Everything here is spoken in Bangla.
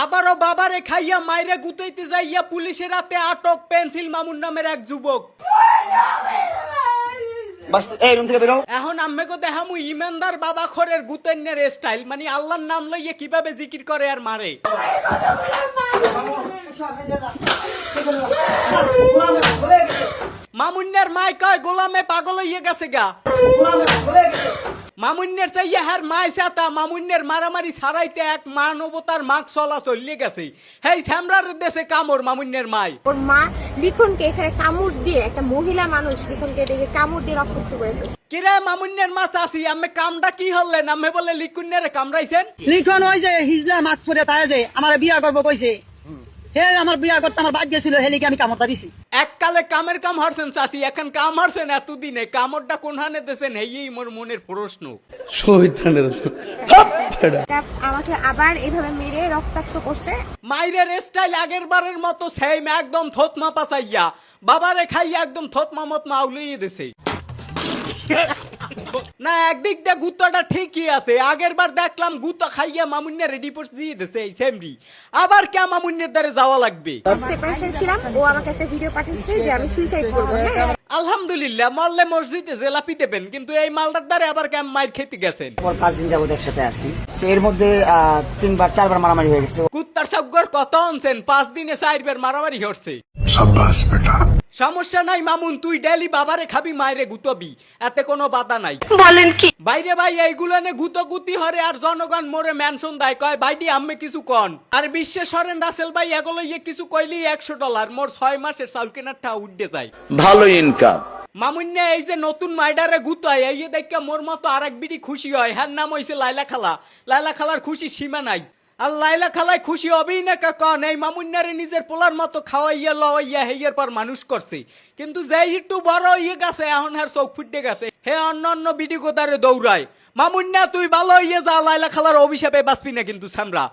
আবারও বাবারে খাইয়া মাইরে গুতাইতে যাইয়া পুলিশের হাতে আটক পেন্সিল মামুন নামের এক যুবক। এখন আম্মেকে দেখামু ইমানদার বাবা খরের গুতাইনের স্টাইল, মানে আল্লাহর নাম লইয়া কিভাবে জিকির করে আর মারে। মামুন্নের মাই কয় গোলামে পাগল হইয়া গেছে গা। মামুন্নের চাইয়া হার মাই সাতা মামুন্নের মারামারি ছাড়াইতে এক মানবতার মাগ চলা চলিয়ে গেছে। হেই ছ্যামরার দেশে কামড় মামুন্নের মাই। ওর মা লিখনকে এখানে কামড় দিয়ে, একটা মহিলা মানুষ লিখনকে দেখে কামড় দিয়ে রক্তাক্ত করে ফেলছে। কিরে মামুন্নের মা চাচি আমি কামটা কি হলেন? আমি বলে লিখুন্নের কামড়াইছেন। লিখন ওই যে হিজলা মাস্ক পরে তাই যে আমার বিয়া করবো কইছে, হে আমার বিয়া করতে আমার ভাগ্য ছিল, হেলিকে আমি কামড়টা দিছি। এককালে কামের কাম হারছেন চাচি, এখন কাম হারছেন এতদিনে। কামড়টা কোন হানে দেশেন এই মোর মনের প্রশ্ন। আমাকে আবার এভাবে মেরে রক্তাক্ত করছে। মাইরের স্টাইল আগের বারের মতো সেম, একদম থতমা পাচাইয়া বাবারে খাইয়া একদম থতমা মতমা আউলিয়ে দিছে। না একদিক দিয়ে গুত্তাটা ঠিকই আছে, আগের বার দেখলাম গুত্তা খাইয়া মামুন্যা রেডি পোস্ট দিয়ে দিছে এই সেমরি। আবার কে মামুন্যের দ্বারে যাওয়া লাগবে? সেপারেশন ছিলাম, ও আমাকে একটা ভিডিও পাঠিয়েছে যে আমি সুইসাইড করবো। হ্যাঁ আলহামদুলিল্লাহ, মরলে মসজিদে জেলাপি দেবেন, কিন্তু এই মালটার দ্বারে আবার কেম মাইর খেতে গেছেন। 5 দিন যাবত একসাথে আছি, তো এর মধ্যে 3-4 বার মারামারি হয়ে গেছে। কুত্তার সবগর কত আনছেন? 5 দিনে 4 বার মারামারি হচ্ছে। সমস্যা নাই মামুন, তুই ডেলি বাবারে খাবি মাইরে গুতবি, এতে কোনো বাধা নাই। বলেন কি? বাইরে ভাই এইগুলানে গুতগুতি হরে আর জনগণ মোরে মেনশন দেয়, কয় ভাইটি আম্মে কিছু কন। আর বিশ্বে সরেন রাসেল ভাই এগুলো ইয়ে কিছু কইলেই $100, মোর 6 মাসের চাউল কেনার টা উঠে যায়। ভালো ইনকাম। মামুন্যা এই যে নতুন মাইডারে গুতায় এই দেখে মোর মতো আরেক বিড়ি খুশি হয়। হ্যাঁ নাম হইছে লাইলা খালা। লাইলা খালার খুশি সীমা নাই। আর লাইলা খালাই খুশি হবেই না কন, এই মামুন্যারে নিজের পোলার মতো খাওয়াইয়া লওয়াইয়া হেয়ার পর মানুষ করছে। কিন্তু যে একটু বড় হয়ে গেছে এখন আর চোখ ফুটে গেছে, হে অন্য অন্য বিডি কোদারে দৌড়ায়। মামুন্যা তুই ভালো হইয়া যা, লাইলা খালার অভিশাপে বাঁচবি না কিন্তু সামরা।